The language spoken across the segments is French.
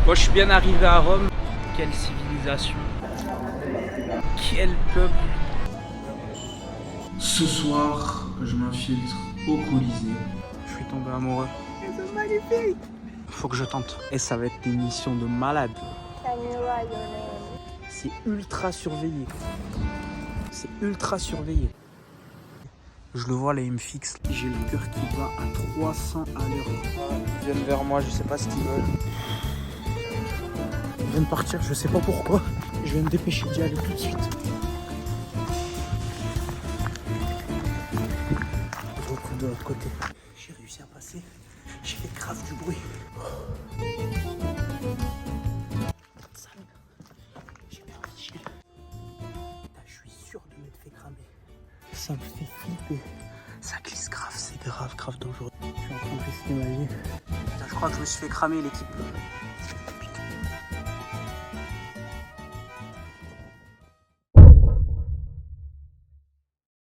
Moi je suis bien arrivé à Rome. Quelle civilisation. Quel peuple. Ce soir, je m'infiltre au Colisée. Je suis tombé amoureux. C'est magnifique. Faut que je tente. Et ça va être une mission de malade. Can you write your name? C'est ultra surveillé. C'est ultra surveillé. Je le vois là, il me fixe. J'ai le cœur qui bat à 300 à l'heure. Ils viennent vers moi, je sais pas ce qu'ils veulent. Ils viennent partir, je sais pas pourquoi. Je vais me dépêcher d'y aller tout de suite. Je retourne de l'autre côté. J'ai réussi à passer. J'ai fait grave du bruit. J'ai bien fiché. Je suis sûr de m'être fait cramer. Ça me fait flipper. Ça glisse grave, c'est grave dangereux. Je suis en train de risquer ma vie. Putain, je crois que je me suis fait cramer l'équipe.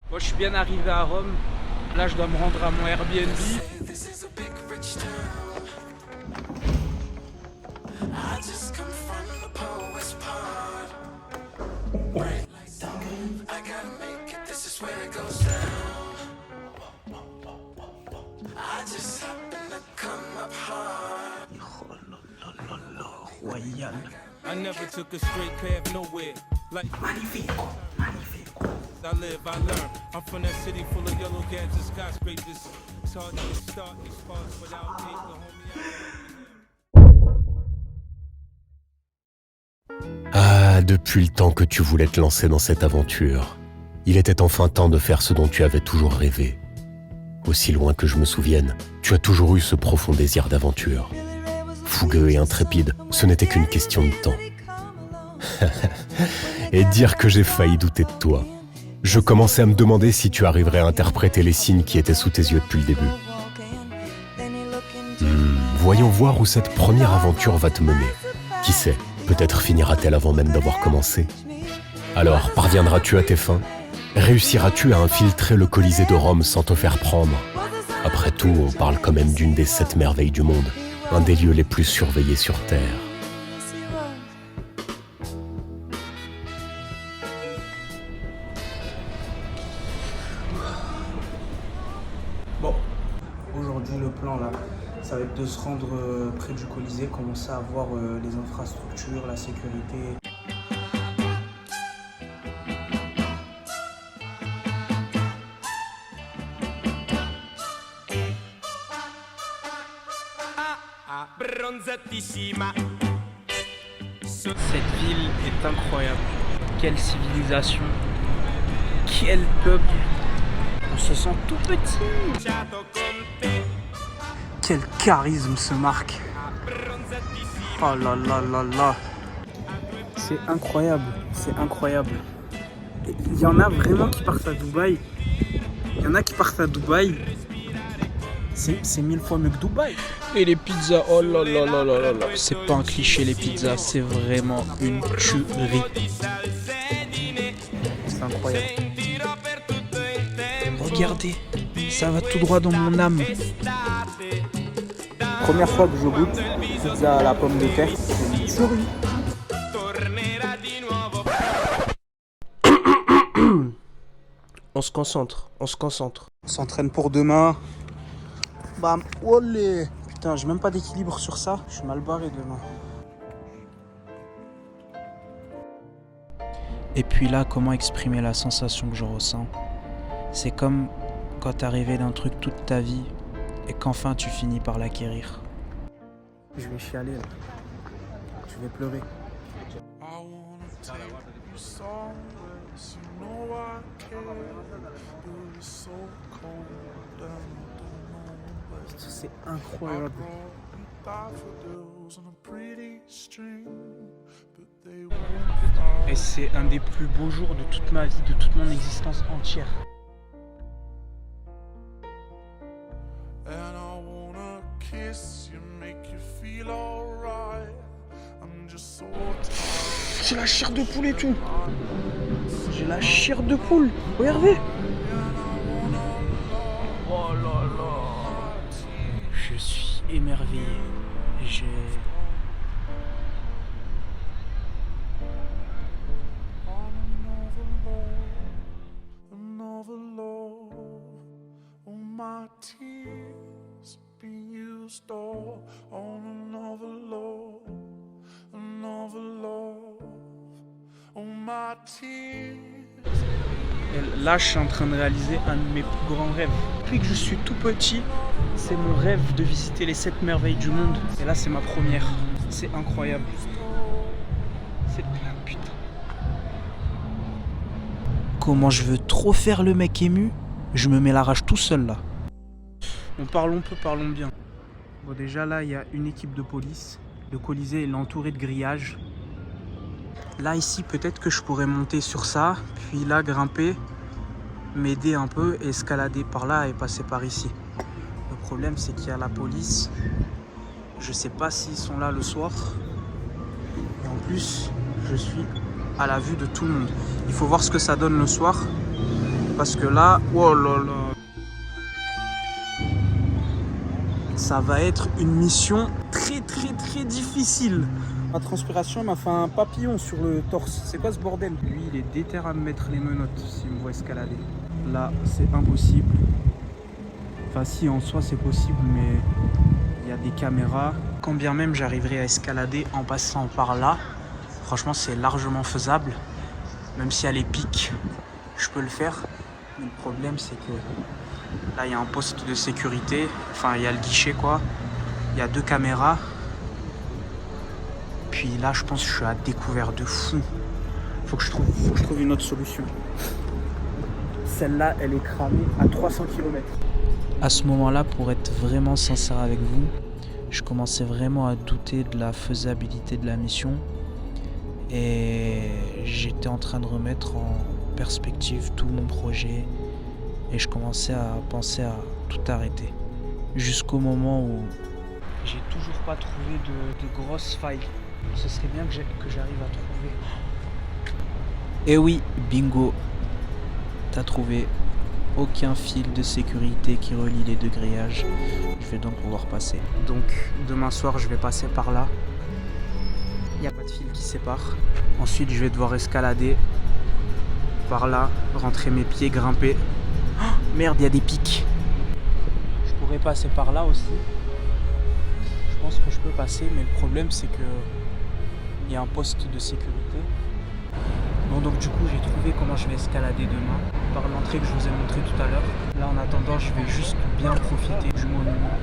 Moi je suis bien arrivé à Rome. Là je dois me rendre à mon Airbnb. Royal. I never took a straight path nowhere. Like Magnifique. I live, I learn. I'm from that city full of yellow cabs and skyscrapers. It's hard to start these parts without taking homie. Ah, depuis le temps que tu voulais te lancer dans cette aventure, il était enfin temps de faire ce dont tu avais toujours rêvé. Aussi loin que je me souvienne, tu as toujours eu ce profond désir d'aventure. Fougueux et intrépide, ce n'était qu'une question de temps. Et dire que j'ai failli douter de toi. Je commençais à me demander si tu arriverais à interpréter les signes qui étaient sous tes yeux depuis le début. Voyons voir où cette première aventure va te mener. Qui sait, peut-être finira-t-elle avant même d'avoir commencé. Alors, parviendras-tu à tes fins? Réussiras-tu à infiltrer le Colisée de Rome sans te faire prendre? Après tout, on parle quand même d'une des 7 merveilles du monde, un des lieux les plus surveillés sur Terre. Bon, aujourd'hui le plan là, ça va être de se rendre près du Colisée, commencer à voir les infrastructures, la sécurité. Cette ville est incroyable. Quelle civilisation. Quel peuple. On se sent tout petit. Quel charisme ce Marc. Oh là là là là. C'est incroyable. C'est incroyable. Il y en a vraiment qui partent à Dubaï. Il y en a qui partent à Dubaï. C'est 1000 fois mieux que Dubaï. Et les pizzas, oh là là là là là là. C'est pas un cliché les pizzas, c'est vraiment une tuerie. C'est incroyable. Regardez, ça va tout droit dans mon âme. Première fois que je goûte pizza à la pomme de terre, c'est une tuerie. On se concentre. On s'entraîne pour demain. Bam, olé. Putain, j'ai même pas d'équilibre sur ça. Je suis mal barré demain. Et puis là, comment exprimer la sensation que je ressens? C'est comme quand t'as rêvé d'un truc toute ta vie et qu'enfin tu finis par l'acquérir. Je vais chialer là. Je vais pleurer. C'est incroyable. Et c'est un des plus beaux jours de toute ma vie, de toute mon existence entière. J'ai la chair de poule et tout. J'ai la chair de poule. Regardez. Oh là là. Je suis émerveillé. tears being used all on another love, another love. Oh, my tears. Et là, je suis en train de réaliser un de mes plus grands rêves. Depuis que je suis tout petit, c'est mon rêve de visiter les 7 merveilles du monde. Et là, c'est ma première. C'est incroyable. C'est plein, putain. Comment je veux trop faire le mec ému, je me mets la rage tout seul là. On parlons peu, parlons bien. Bon, déjà là, il y a une équipe de police. Le Colisée est entouré de grillages. Là, ici, peut-être que je pourrais monter sur ça, puis là, grimper, m'aider un peu, escalader par là et passer par ici. Le problème, c'est qu'il y a la police. Je sais pas s'ils sont là le soir. Et en plus, je suis à la vue de tout le monde. Il faut voir ce que ça donne le soir. Parce que là, oh là là, ça va être une mission très difficile. Ma transpiration m'a fait un papillon sur le torse. C'est quoi ce bordel? Lui, il est déter à me mettre les menottes s'il me voit escalader. Là, c'est impossible. Enfin, si, en soi, c'est possible, mais il y a des caméras. Quand bien même j'arriverai à escalader en passant par là, franchement, c'est largement faisable. Même s'il y a les pics, je peux le faire. Mais le problème, c'est que là, il y a un poste de sécurité. Enfin, il y a le guichet, quoi. Il y a 2 caméras. Puis là, je pense que je suis à découvert de fou. Faut que je trouve une autre solution. Celle-là, elle est cramée à 300 km. À ce moment-là, pour être vraiment sincère avec vous, je commençais vraiment à douter de la faisabilité de la mission. Et j'étais en train de remettre en perspective tout mon projet. Et je commençais à penser à tout arrêter. Jusqu'au moment où j'ai toujours pas trouvé de grosses failles. Ce serait bien que j'arrive à trouver. Et oui, bingo. T'as trouvé aucun fil de sécurité qui relie les 2 grillages. Je vais donc pouvoir passer. Donc demain soir, je vais passer par là. Il n'y a pas de fil qui sépare. Ensuite, je vais devoir escalader par là, rentrer mes pieds, grimper. Oh, merde, il y a des pics. Je pourrais passer par là aussi. Je pense que je peux passer, mais le problème, c'est que il y a un poste de sécurité. Bon, donc du coup, j'ai trouvé comment je vais escalader demain par l'entrée que je vous ai montré tout à l'heure. Là, en attendant, je vais juste bien profiter du monument.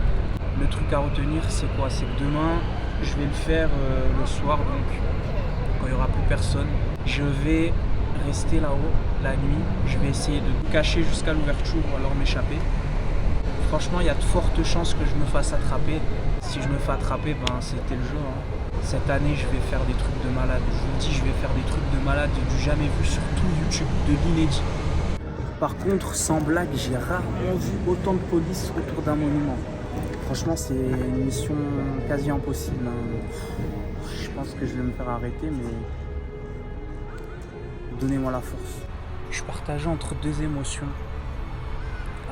Le truc à retenir, c'est quoi? C'est que demain, je vais le faire le soir, donc quand il n'y aura plus personne. Je vais rester là-haut la nuit. Je vais essayer de me cacher jusqu'à l'ouverture ou alors m'échapper. Franchement, il y a de fortes chances que je me fasse attraper. Si je me fais attraper, ben c'était le jeu. Hein. Cette année, je vais faire des trucs de malade. Je vous le dis, je vais faire des trucs de malade du jamais vu sur tout YouTube, de l'inédit. Par contre, sans blague, j'ai rarement vu autant de police autour d'un monument. Franchement, c'est une mission quasi impossible. Hein. Je pense que je vais me faire arrêter, mais donnez-moi la force. Je suis partagé entre 2 émotions.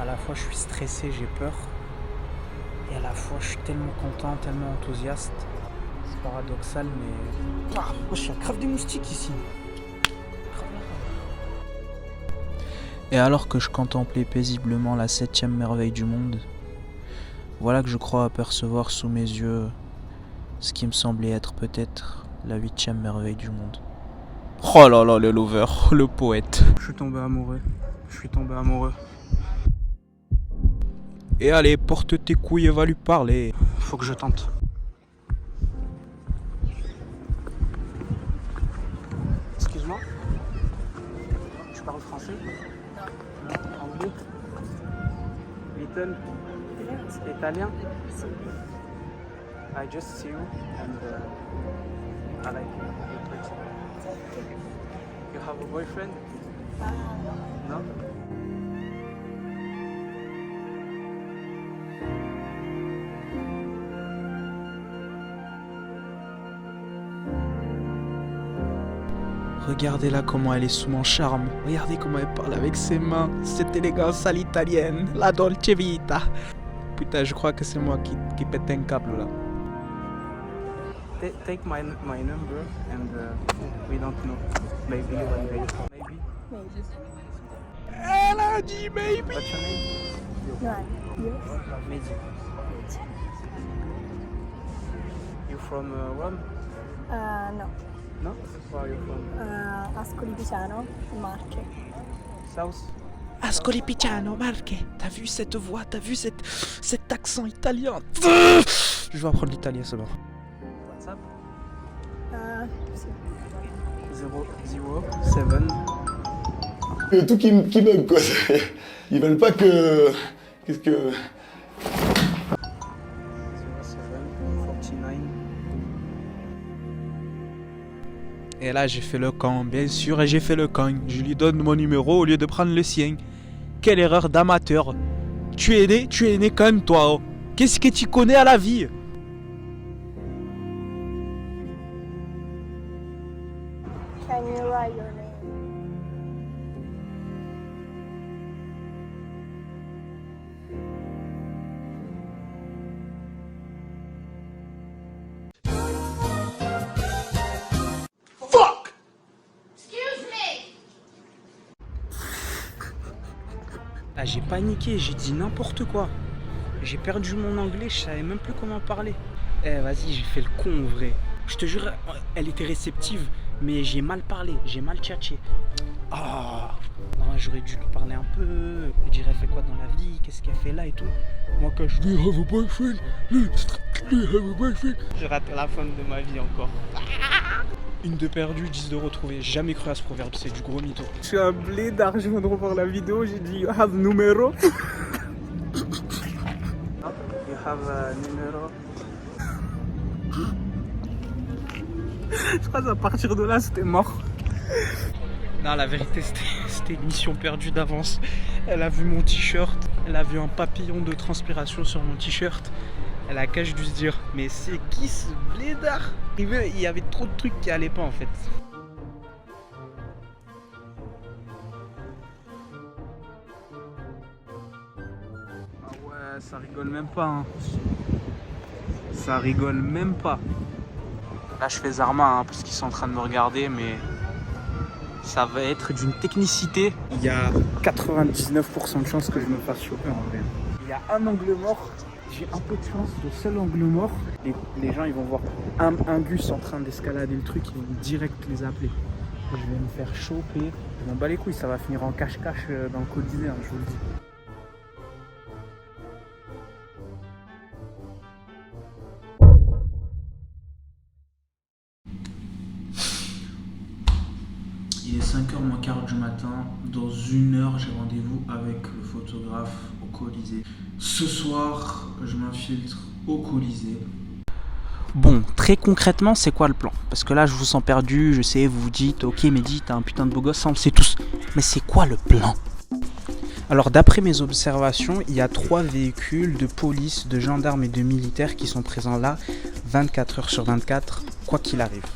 À la fois, je suis stressé, j'ai peur. Et à la fois, je suis tellement content, tellement enthousiaste. C'est paradoxal, mais... Ah, oh, je suis à grave des moustiques ici. Et alors que je contemplais paisiblement la 7e merveille du monde, voilà que je crois apercevoir sous mes yeux ce qui me semblait être peut-être la 8e merveille du monde. Oh là là, le lover, le poète. Je suis tombé amoureux. Et allez, porte tes couilles et va lui parler. Faut que je tente. Excuse-moi. Tu parles français? Non. Anglais? Little? Italien? I just see you and I like you. You're pretty. You have a boyfriend? No? Regardez-la comment elle est sous mon charme. Regardez comment elle parle avec ses mains. Cette élégance à l'italienne. La dolce vita. Putain, je crois que c'est moi qui pète un câble là. Take my number and we don't know. Maybe one day. Maybe. Elle a dit maybe. What's your name? Yuan. You? Mehdi. You from Rome? No. No? Where are you from? Ascoli Piceno, Marche. South? Ascoli Piceno, Marche. T'as vu cette voix, t'as vu cet accent italien. Je vais apprendre l'italien, c'est bon. WhatsApp? Sì. 007. Tout qui bug quoi. Ils veulent pas que. Qu'est-ce que. 0749. Et là, j'ai fait le con, bien sûr, et j'ai fait le con. Je lui donne mon numéro au lieu de prendre le sien. Quelle erreur d'amateur. Tu es né comme toi. Oh. Qu'est-ce que tu connais à la vie? Can you write your name? Ah, j'ai paniqué, j'ai dit n'importe quoi. J'ai perdu mon anglais, je savais même plus comment parler. Eh, vas-y, j'ai fait le con en vrai. Je te jure, elle était réceptive, mais j'ai mal parlé, j'ai mal tchatché. Ah, non, j'aurais dû lui parler un peu. Je dirais, elle fait quoi dans la vie, qu'est-ce qu'elle fait là et tout. Moi, quand je dis, have a boyfriend, j'ai raté la fin de ma vie encore. Une de perdue, 10 de retrouvée. J'ai jamais cru à ce proverbe, c'est du gros mytho. Je suis un blédard, je viens de revoir la vidéo, j'ai dit you have numéro. You have a numéro. Je crois qu'à partir de là, c'était mort. Non, la vérité, c'était une mission perdue d'avance. Elle a vu mon t-shirt, elle a vu un papillon de transpiration sur mon t-shirt. Elle a qu'à dû se dire, mais c'est qui ce blédard? Il y avait trop de trucs qui allaient pas en fait. Ah ouais, ça rigole même pas. Hein. Ça rigole même pas. Là, je fais Zarma hein, parce qu'ils sont en train de me regarder, mais ça va être d'une technicité. Il y a 99% de chances que je me fasse choper en vrai. Il y a un angle mort. J'ai un peu de chance, le seul angle mort. Les gens ils vont voir un Gus en train d'escalader le truc, ils vont direct les appeler. Je vais me faire choper. Je m'en bats les couilles, ça va finir en cache-cache dans le Colisée, hein, je vous le dis. Il est 5h moins quart du matin. Dans 1 heure, j'ai rendez-vous avec le photographe au Colisée. Ce soir, je m'infiltre au Colisée. Bon, très concrètement, c'est quoi le plan? Parce que là, je vous sens perdu, je sais, vous vous dites, ok Mehdi, t'as un putain de beau gosse, ça on le sait tous. Mais c'est quoi le plan? Alors d'après mes observations, il y a 3 véhicules de police, de gendarmes et de militaires qui sont présents là 24 heures sur 24, quoi qu'il arrive.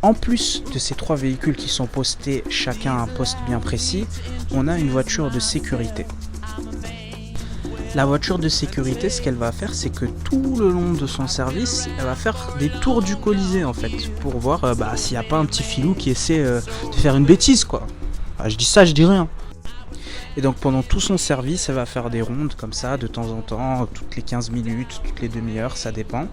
En plus de ces 3 véhicules qui sont postés chacun à un poste bien précis, on a une voiture de sécurité. La voiture de sécurité, ce qu'elle va faire, c'est que tout le long de son service, elle va faire des tours du Colisée en fait, pour voir s'il n'y a pas un petit filou qui essaie de faire une bêtise quoi. Je dis ça, je dis rien. Et donc pendant tout son service, elle va faire des rondes comme ça, de temps en temps, toutes les 15 minutes, toutes les demi-heures, ça dépend.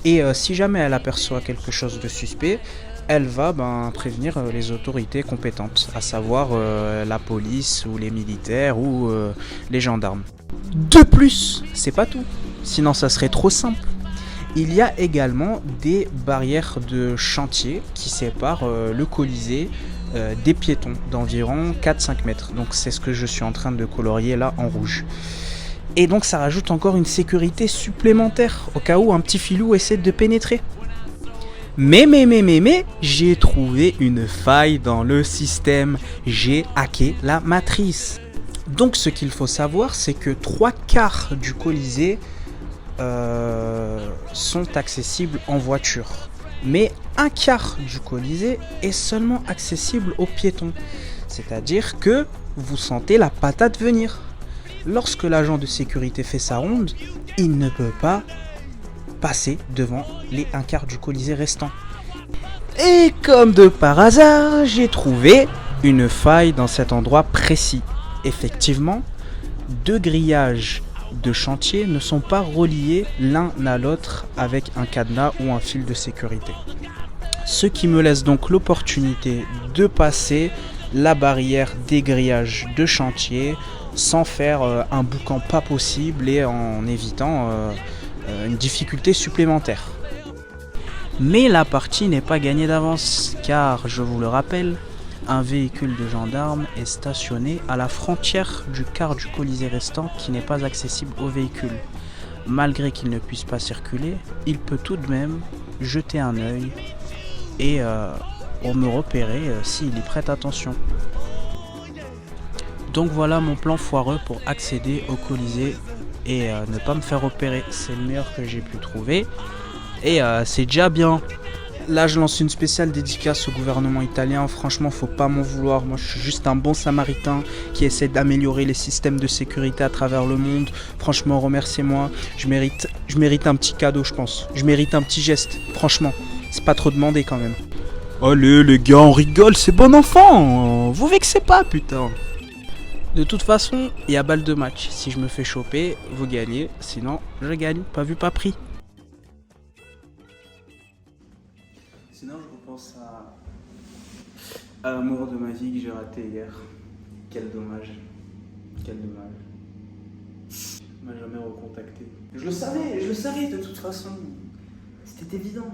Et si jamais elle aperçoit quelque chose de suspect, elle va prévenir les autorités compétentes, à savoir la police ou les militaires ou les gendarmes. De plus, c'est pas tout, sinon ça serait trop simple. Il y a également des barrières de chantier qui séparent le Colisée des piétons d'environ 4-5 mètres. Donc c'est ce que je suis en train de colorier là en rouge. Et donc ça rajoute encore une sécurité supplémentaire au cas où un petit filou essaie de pénétrer. Mais, j'ai trouvé une faille dans le système. J'ai hacké la matrice. Donc ce qu'il faut savoir, c'est que 3/4 du Colisée sont accessibles en voiture. Mais 1/4 du Colisée est seulement accessible aux piétons. C'est-à-dire que vous sentez la patate venir. Lorsque l'agent de sécurité fait sa ronde, il ne peut pas passer devant les 1/4 du Colisée restant. Et comme de par hasard, j'ai trouvé une faille dans cet endroit précis. Effectivement, 2 grillages de chantier ne sont pas reliés l'un à l'autre avec un cadenas ou un fil de sécurité. Ce qui me laisse donc l'opportunité de passer la barrière des grillages de chantier sans faire un boucan pas possible et en évitant une difficulté supplémentaire. Mais la partie n'est pas gagnée d'avance car, je vous le rappelle, un véhicule de gendarme est stationné à la frontière du quart du Colisée restant qui n'est pas accessible aux véhicules. Malgré qu'il ne puisse pas circuler, il peut tout de même jeter un œil et me repérer s'il y prête attention. Donc voilà mon plan foireux pour accéder au Colisée et ne pas me faire repérer. C'est le meilleur que j'ai pu trouver et c'est déjà bien. Là je lance une spéciale dédicace au gouvernement italien. Franchement faut pas m'en vouloir, moi je suis juste un bon samaritain qui essaie d'améliorer les systèmes de sécurité à travers le monde. Franchement remerciez-moi, je mérite un petit cadeau je pense. Je mérite un petit geste, franchement. C'est pas trop demandé quand même. Allez les gars on rigole, c'est bon enfant. Vous vexez pas putain. De toute façon il y a balle de match. Si je me fais choper, vous gagnez. Sinon je gagne, pas vu pas pris. Sinon, je repense à l'amour de ma vie que j'ai raté hier. Quel dommage. Quel dommage. Il m'a jamais recontacté. Je le savais de toute façon. C'était évident.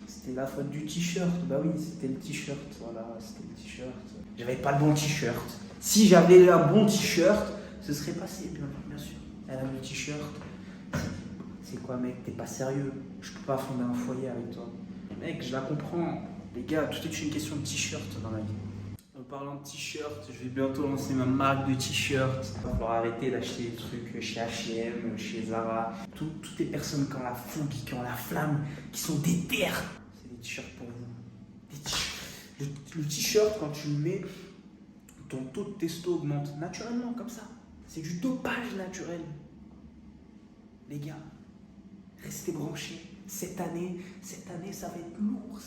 C'était la faute du t-shirt. Bah oui, c'était le t-shirt. Voilà, c'était le t-shirt. J'avais pas le bon t-shirt. Si j'avais un bon t-shirt, ce serait passé, bien sûr. Elle a le t-shirt. C'est quoi, mec? T'es pas sérieux. Je peux pas fonder un foyer avec toi. Mec, je la comprends. Les gars, tout est une question de t-shirt dans la vie. En parlant de t-shirt, je vais bientôt lancer ma marque de t-shirt. Il va falloir arrêter d'acheter des trucs chez H&M, chez Zara. Toutes les personnes qui ont la fougue, qui ont la flamme, qui sont déter. C'est des t-shirts pour vous. Le t-shirt, quand tu le mets, ton taux de testo augmente naturellement, comme ça. C'est du dopage naturel. Les gars, restez branchés. Cette année, ça va être lourd.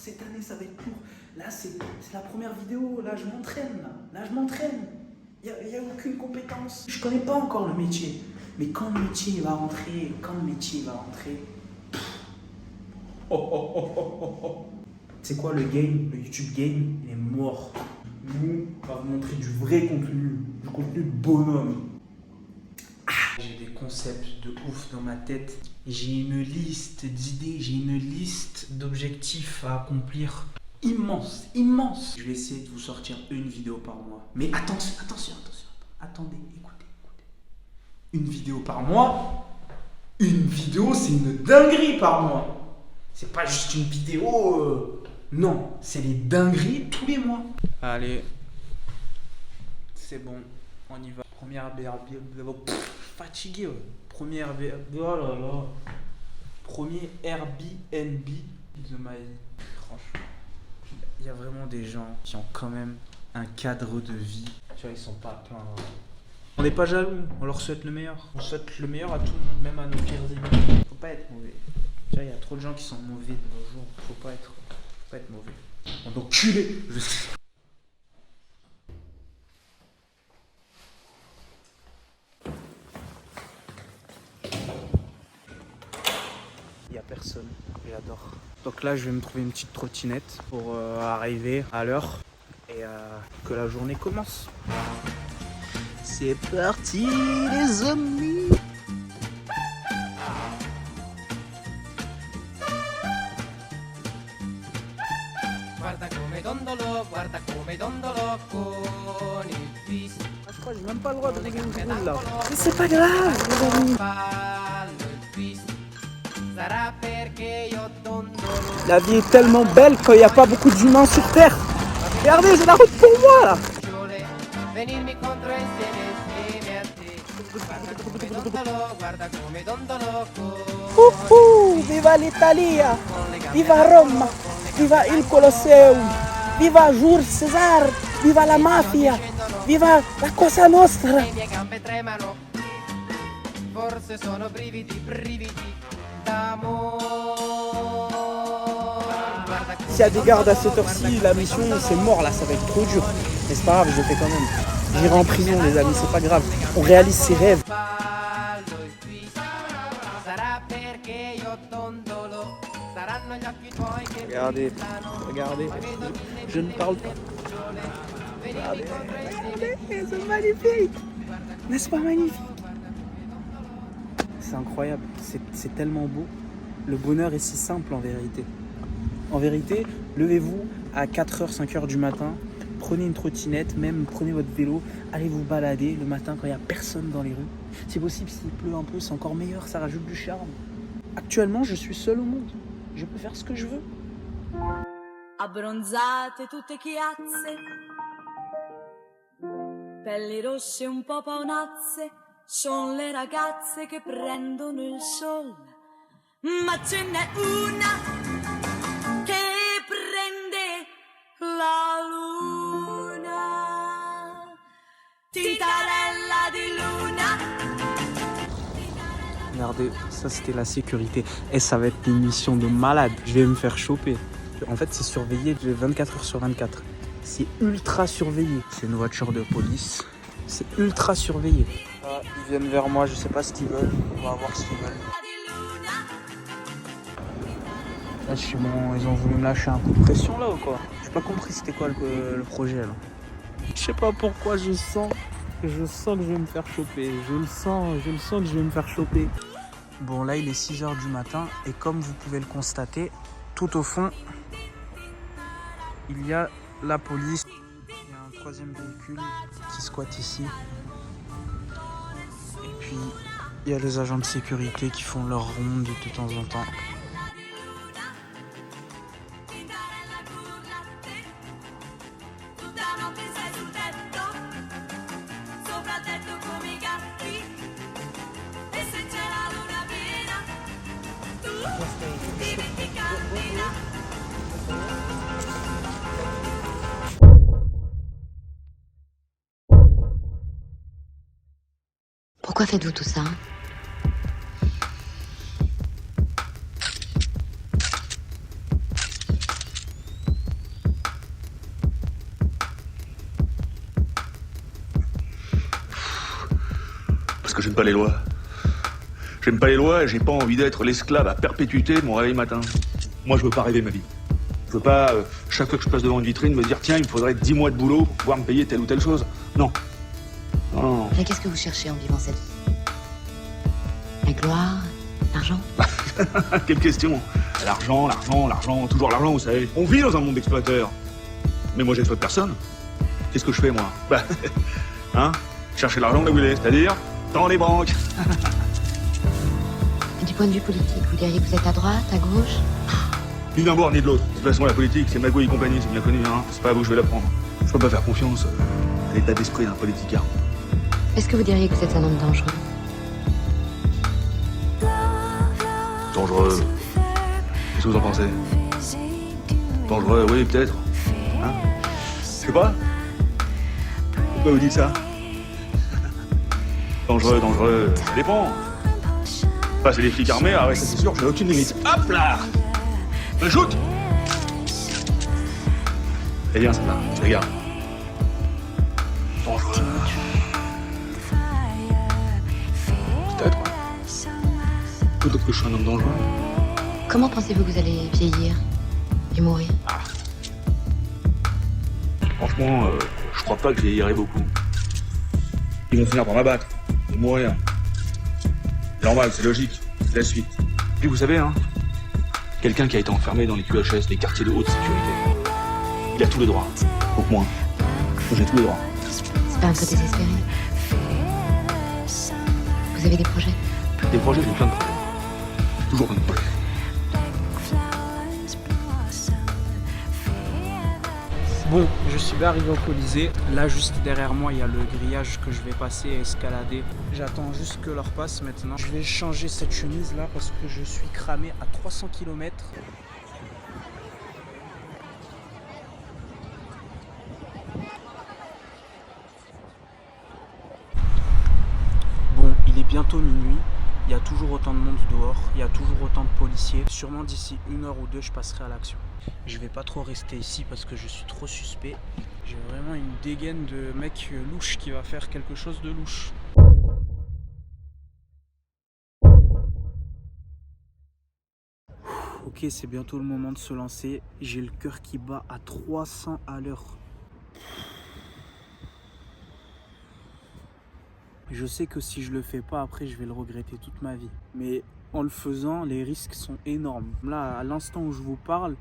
Là, c'est la première vidéo. Là, je m'entraîne. Il n'y a aucune compétence. Je connais pas encore le métier. Mais quand le métier va rentrer, C'est quoi le game? Le YouTube game, il est mort. Nous, on va vous montrer du vrai contenu. Du contenu de bonhomme. J'ai des concepts de ouf dans ma tête. J'ai une liste d'idées, j'ai une liste d'objectifs à accomplir immense. Je vais essayer de vous sortir une vidéo par mois. Mais attention. Attendez, écoutez. Une vidéo par mois. Une vidéo, c'est une dinguerie par mois. C'est pas juste une vidéo. Non, c'est les dingueries tous les mois. Allez. C'est bon, on y va. Première fatigué, ouais. Premier Airbnb de ma vie. Franchement, il y a vraiment des gens qui ont quand même un cadre de vie. Tu vois, ils sont pas pleins. On n'est pas jaloux, on leur souhaite le meilleur. On souhaite le meilleur à tout le monde, même à nos pires ennemis. Faut pas être mauvais. Tu vois, il y a trop de gens qui sont mauvais de nos jours. Faut pas être mauvais. On doit enculer. Il n'y a personne, j'adore. Donc là je vais me trouver une petite trottinette pour arriver à l'heure et que la journée commence. C'est parti les amis. Je crois que j'ai même pas le droit de régler une boule là. Mais c'est pas grave, les amis. La vie est tellement belle qu'il n'y a pas beaucoup d'humains sur Terre. Regardez, j'ai la route pour moi là. Viva l'Italia, viva Roma, viva il Colosseum, viva Jules César, viva la mafia, viva la Cosa Nostra. S'il y a des gardes à cette heure-ci, la mission c'est mort là, ça va être trop dur. Mais c'est pas grave, je le fais quand même. J'irai en prison, les amis, c'est pas grave. On réalise ses rêves. Regardez, regardez, je ne parle pas. Regardez, c'est magnifique. N'est-ce pas magnifique? C'est incroyable, c'est tellement beau. Le bonheur est si simple en vérité. En vérité, levez-vous à 4h, 5h du matin, prenez une trottinette, même prenez votre vélo, allez vous balader le matin quand il n'y a personne dans les rues. C'est possible, s'il pleut un peu, c'est encore meilleur, ça rajoute du charme. Actuellement, je suis seul au monde. Je peux faire ce que je veux. Abbronzate tutte chiazze, pelli rosse un po' paonazze, son le ragazze che prendono il sole, ma ce n'è una che prende la luna, titarella di luna. Regardez, ça c'était la sécurité. Et ça va être une mission de malade. Je vais me faire choper. En fait, c'est surveillé 24h sur 24. C'est ultra surveillé. C'est une voiture de police. C'est ultra surveillé. Ah, ils viennent vers moi, je sais pas ce qu'ils veulent. On va voir ce qu'ils veulent. Là, c'est bon, ils ont voulu me lâcher un coup de pression là ou quoi? J'ai pas compris c'était quoi le projet là. Je sais pas pourquoi je sens que je vais me faire choper. Je le sens que je vais me faire choper. Bon, là, il est 6h du matin et comme vous pouvez le constater, tout au fond, il y a la police. Il y a un troisième véhicule qui squatte ici. Et puis, il y a les agents de sécurité qui font leur ronde de temps en temps. Pourquoi faites-vous tout ça? Parce que j'aime pas les lois. J'aime pas les lois et j'ai pas envie d'être l'esclave à perpétuité de mon réveil matin. Moi, je veux pas rêver ma vie. Je veux pas, chaque fois que je passe devant une vitrine, me dire tiens, il me faudrait 10 mois de boulot pour pouvoir me payer telle ou telle chose. Non. Non. Mais qu'est-ce que vous cherchez en vivant cette vie? La gloire? L'argent? Quelle question. L'argent, toujours l'argent, vous savez. On vit dans un monde d'exploiteurs. Mais moi, j'exploite personne. Qu'est-ce que je fais, moi? Bah, hein? Chercher l'argent là où il est, c'est-à-dire dans les banques. Et du point de vue politique, vous diriez que vous êtes à droite, à gauche? Ni d'un bord, ni de l'autre. De toute façon, la politique, c'est Magouille et compagnie, c'est bien connu, hein. C'est pas à vous que je vais l'apprendre. Je peux pas faire confiance à l'état d'esprit d'un politicard. Est-ce que vous diriez que vous êtes un homme dangereux? Dangereux. Qu'est-ce que vous en pensez? Dangereux, oui, peut-être. Hein? Je sais pas. Pourquoi vous dites ça? Dangereux, ça dépend. Enfin, c'est des flics armés, ah ouais, ça c'est sûr, j'ai aucune limite. Hop là! Me shoot! C'est bien ça, là, je regarde. Dangereux. Peut-être, ouais. Peut-être que je suis un homme dangereux. Comment pensez-vous que vous allez vieillir et mourir? Franchement, je crois pas que je vieillirai beaucoup. Ils vont finir par m'abattre, et mourir. C'est normal, c'est logique, c'est la suite. Puis vous savez, hein, quelqu'un qui a été enfermé dans les QHS, les quartiers de haute sécurité, il a tous les droits. Donc moi, j'ai tous les droits. C'est pas un peu désespéré? Vous avez des projets? Des projets, j'ai plein de projets. Toujours plein de projets. Bon, je suis arrivé au Colisée. Là, juste derrière moi, il y a le grillage que je vais passer et escalader. J'attends juste que l'heure passe maintenant. Je vais changer cette chemise là parce que je suis cramé à 300 km. Bon, il est bientôt minuit. Il y a toujours autant de monde dehors, il y a toujours autant de policiers. Sûrement d'ici 1 heure ou 2, je passerai à l'action. Je vais pas trop rester ici parce que je suis trop suspect. J'ai vraiment une dégaine de mec louche qui va faire quelque chose de louche. Ok, c'est bientôt le moment de se lancer. J'ai le cœur qui bat à 300 à l'heure. Je sais que si je le fais pas, après je vais le regretter toute ma vie. Mais en le faisant, les risques sont énormes. Là, à l'instant où je vous parle,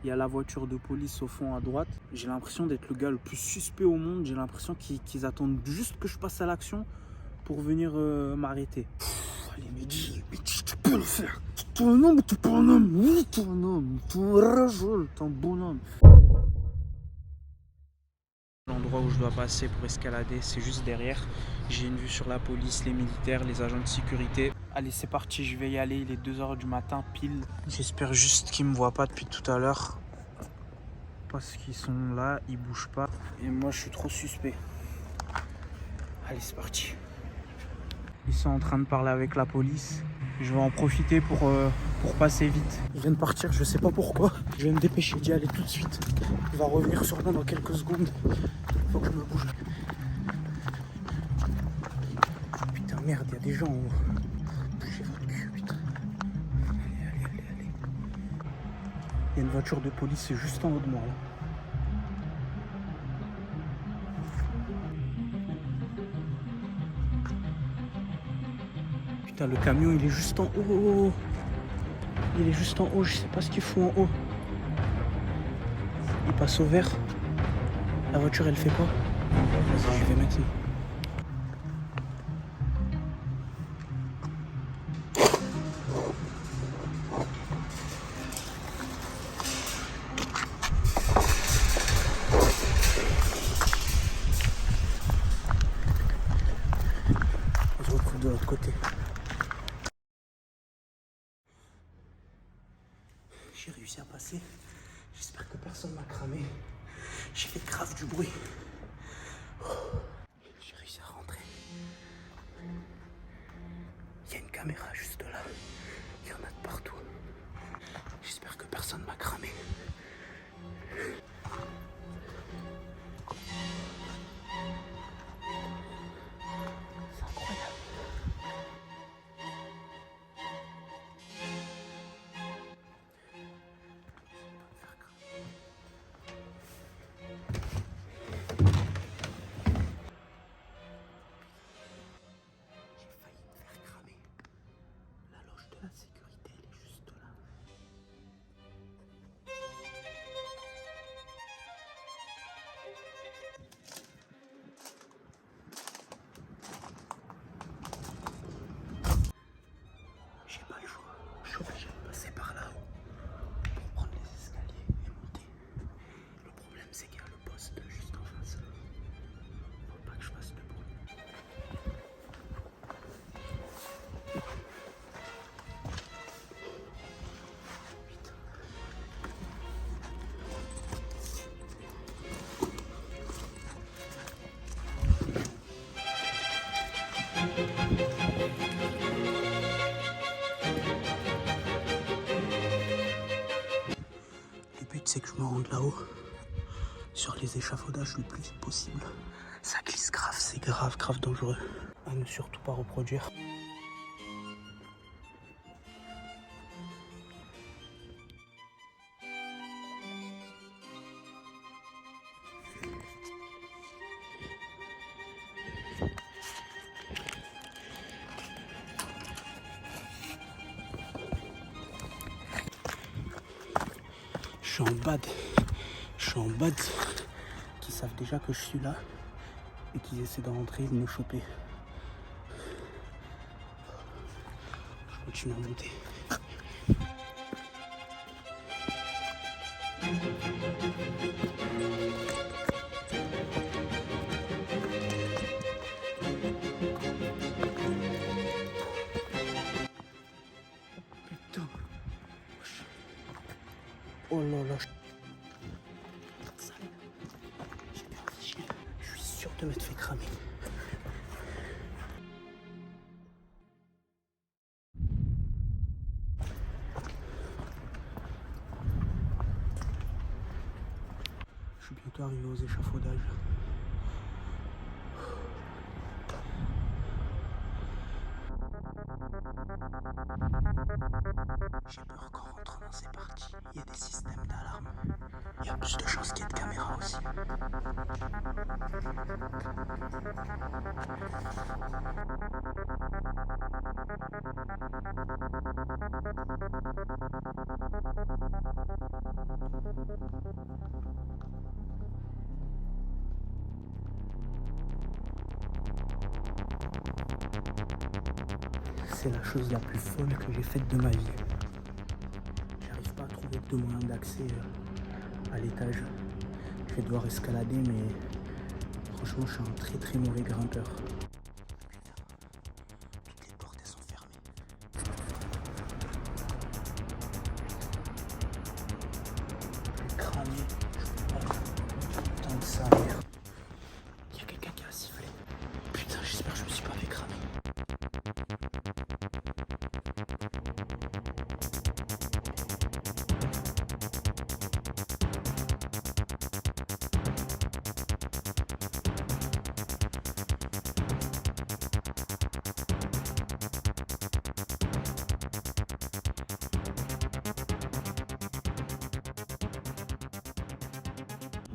il y a la voiture de police au fond à droite. J'ai l'impression d'être le gars le plus suspect au monde. J'ai l'impression qu'ils attendent juste que je passe à l'action pour venir m'arrêter. Allez, mais dis, tu peux le faire. T'es un homme ou t'es pas un homme? Oui, t'es un homme. T'es un rageux, t'es un bonhomme. L'endroit où je dois passer pour escalader, c'est juste derrière. J'ai une vue sur la police, les militaires, les agents de sécurité. Allez, c'est parti, je vais y aller. Il est 2 h du matin, pile. J'espère juste qu'ils me voient pas depuis tout à l'heure. Parce qu'ils sont là, ils bougent pas. Et moi, je suis trop suspect. Allez, c'est parti. Ils sont en train de parler avec la police. Je vais en profiter pour passer vite. Ils viennent partir, je sais pas pourquoi. Je vais me dépêcher d'y aller tout de suite. Il va revenir sûrement dans quelques secondes. Faut que je me bouge. Putain, merde, il y a des gens en haut. Bougez votre cul, putain. Allez. Il y a une voiture de police, c'est juste en haut de moi, là. Putain, le camion, il est juste en haut. Il est juste en haut, je sais pas ce qu'il fout en haut. Il passe au vert. La voiture, elle fait quoi? Vas-y, je vais maintenant. On se retrouve de l'autre côté. J'ai réussi à passer. J'espère que personne m'a cramé. J'ai fait grave du bruit. J'ai réussi à rentrer. Il y a une caméra juste là. Il y en a de partout. J'espère que personne m'a cramé. C'est incroyable. La sécurité, elle est juste là. J'ai pas le choix. Je suis obligé de passer par là pour prendre les escaliers et monter. Le problème, c'est qu'il y a le poste juste en face. Faut pas que je fasse de bruit. Le but, c'est que je me rende là-haut, sur les échafaudages le plus vite possible. Ça glisse grave, c'est grave dangereux. À ne surtout pas reproduire. Je suis en bad, qui savent déjà que je suis là et qui essaient de rentrer et de me choper. Je continue à monter. Putain. Oh là là. Je suis sûr de m'être fait cramer. Je suis bientôt arrivé aux échafaudages. J'ai peur qu'en rentrant dans ces parties, il y ait des systèmes d'alarme. Il y a plus de chances qu'il y ait de caméras aussi. C'est la chose la plus folle que j'ai faite de ma vie. J'arrive pas à trouver de moyen d'accès à l'étage. Je vais devoir escalader, mais franchement, je suis un très très mauvais grimpeur. Toutes les portes elles sont fermées. Je vais cramer. Putain de sa mère. Il y a quelqu'un qui a sifflé. Putain, j'espère que je me suis pas fait cramer.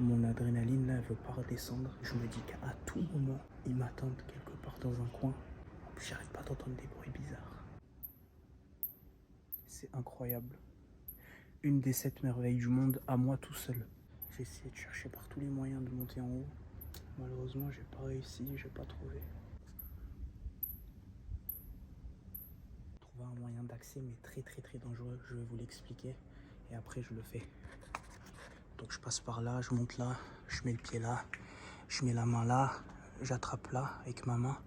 Mon adrénaline là, elle veut pas redescendre. Je me dis qu'à tout moment, ils m'attendent quelque part dans un coin. En plus, j'arrête pas d'entendre des bruits bizarres. C'est incroyable. Une des 7 merveilles du monde à moi tout seul. J'ai essayé de chercher par tous les moyens de monter en haut. Malheureusement, j'ai pas réussi, j'ai pas trouvé. Trouver un moyen d'accès, mais très très très dangereux. Je vais vous l'expliquer et après je le fais. Donc je passe par là, je monte là, je mets le pied là, je mets la main là, j'attrape là avec ma main,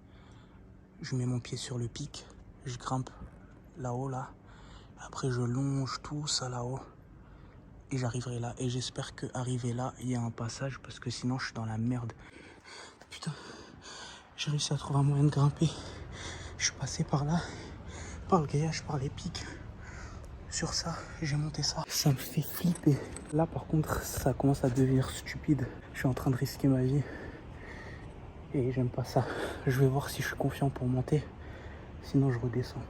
je mets mon pied sur le pic, je grimpe là-haut là, après je longe tout ça là-haut et j'arriverai là. Et j'espère qu'arriver là, il y a un passage parce que sinon je suis dans la merde. Putain, j'ai réussi à trouver un moyen de grimper. Je suis passé par là, par le grillage, par les pics. Sur ça, j'ai monté ça. Ça me fait flipper. Là, par contre, ça commence à devenir stupide. Je suis en train de risquer ma vie. Et j'aime pas ça. Je vais voir si je suis confiant pour monter. Sinon, je redescends.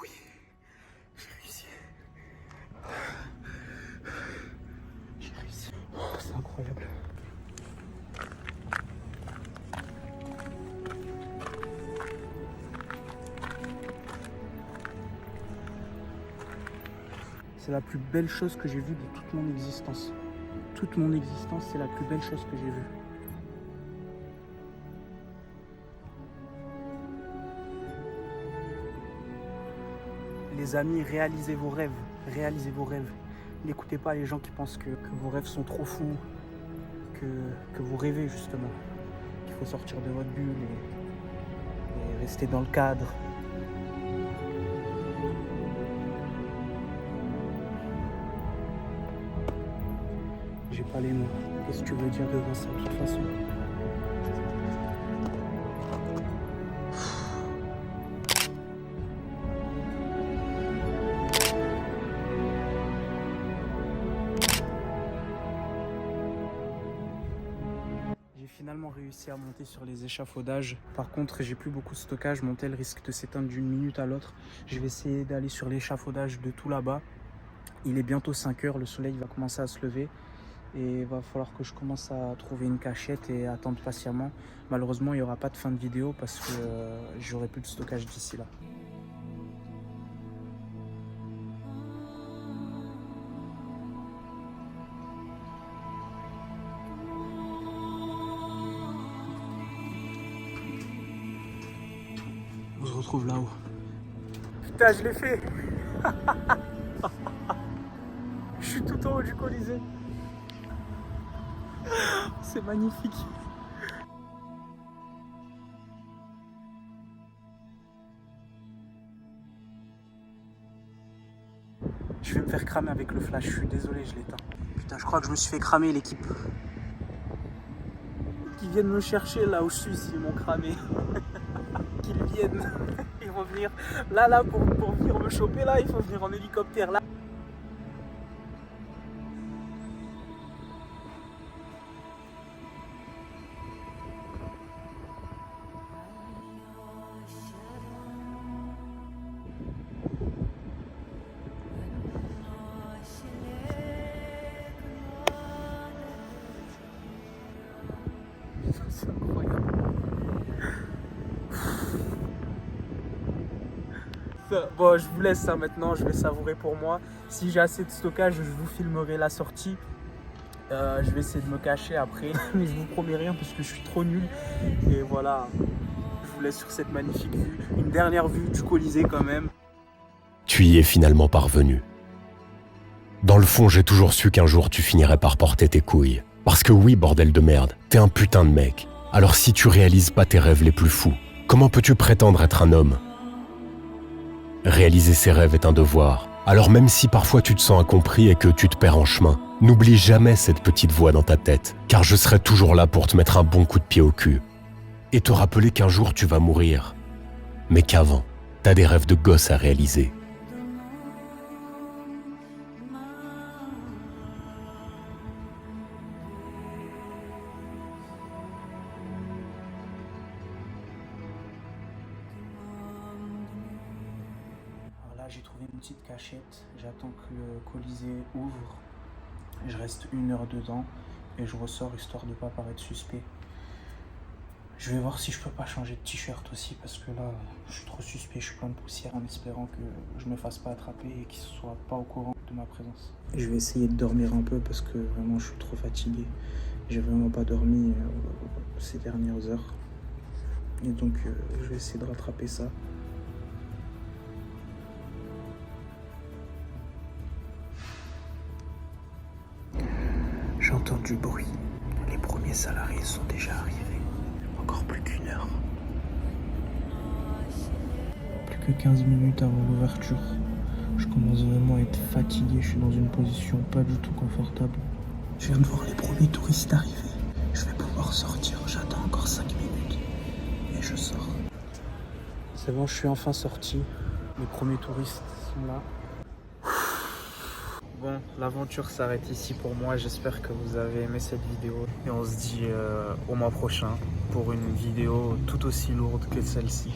Oui, j'ai réussi. J'ai réussi. Oh, c'est incroyable. C'est la plus belle chose que j'ai vue de toute mon existence. Toute mon existence, c'est la plus belle chose que j'ai vue. Les amis, réalisez vos rêves. Réalisez vos rêves. N'écoutez pas les gens qui pensent que vos rêves sont trop fous, que vous rêvez justement. Qu'il faut sortir de votre bulle et rester dans le cadre. J'ai pas les mots. Qu'est-ce que tu veux dire devant ça de toute façon? J'ai finalement réussi à monter sur les échafaudages. Par contre, j'ai plus beaucoup de stockage. Mon tel risque de s'éteindre d'une minute à l'autre. Je vais essayer d'aller sur l'échafaudage de tout là-bas. Il est bientôt 5 heures, le soleil va commencer à se lever. Et il va falloir que je commence à trouver une cachette et attendre patiemment. Malheureusement, il n'y aura pas de fin de vidéo parce que j'aurai plus de stockage d'ici là. On se retrouve là-haut. Putain, je l'ai fait. Je suis tout en haut du Colisée. C'est magnifique. Je vais me faire cramer avec le flash, je suis désolé, je l'éteins. Putain, je crois que je me suis fait cramer l'équipe. Qu'ils viennent me chercher là où je suis, ils m'ont cramé. Qu'ils viennent, ils vont faut venir. Là, pour venir me choper, là, il faut venir en hélicoptère, là. C'est incroyable. Bon, je vous laisse ça maintenant, je vais savourer pour moi. Si j'ai assez de stockage, je vous filmerai la sortie. Je vais essayer de me cacher après, mais je vous promets rien parce que je suis trop nul. Et voilà, je vous laisse sur cette magnifique vue. Une dernière vue du Colisée quand même. Tu y es finalement parvenu. Dans le fond, j'ai toujours su qu'un jour tu finirais par porter tes couilles. Parce que oui, bordel de merde, t'es un putain de mec. Alors si tu réalises pas tes rêves les plus fous, comment peux-tu prétendre être un homme ? Réaliser ses rêves est un devoir. Alors même si parfois tu te sens incompris et que tu te perds en chemin, n'oublie jamais cette petite voix dans ta tête, car je serai toujours là pour te mettre un bon coup de pied au cul. Et te rappeler qu'un jour tu vas mourir. Mais qu'avant, t'as des rêves de gosse à réaliser. J'ai trouvé une petite cachette, j'attends que le Colisée ouvre, je reste 1 heure dedans et je ressors histoire de ne pas paraître suspect. Je vais voir si je peux pas changer de t-shirt aussi parce que là je suis trop suspect, je suis plein de poussière en espérant que je me fasse pas attraper et qu'ils ne soient pas au courant de ma présence. Je vais essayer de dormir un peu parce que vraiment je suis trop fatigué, j'ai vraiment pas dormi ces dernières heures et donc je vais essayer de rattraper ça. J'entends du bruit. Les premiers salariés sont déjà arrivés. Encore plus qu'1 heure. Plus que 15 minutes avant l'ouverture. Je commence vraiment à être fatigué. Je suis dans une position pas du tout confortable. Je viens de voir les premiers touristes arriver. Je vais pouvoir sortir. J'attends encore 5 minutes. Et je sors. C'est bon, je suis enfin sorti. Les premiers touristes sont là. Bon, l'aventure s'arrête ici pour moi. J'espère que vous avez aimé cette vidéo. Et on se dit au mois prochain pour une vidéo tout aussi lourde que celle-ci.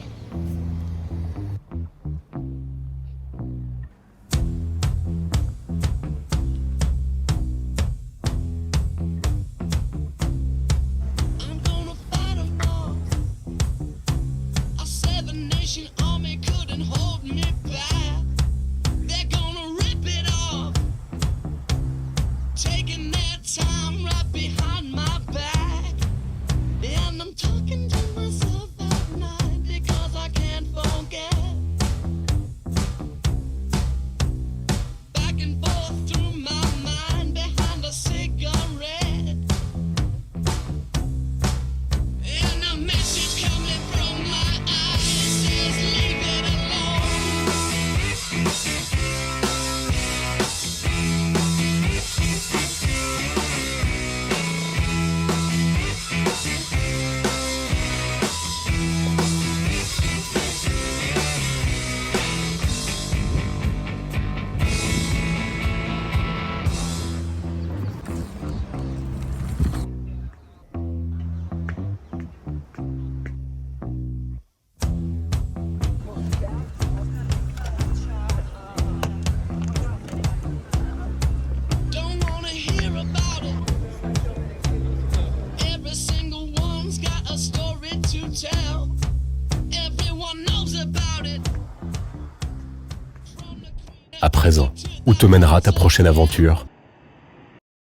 À présent, où te mènera ta prochaine aventure ?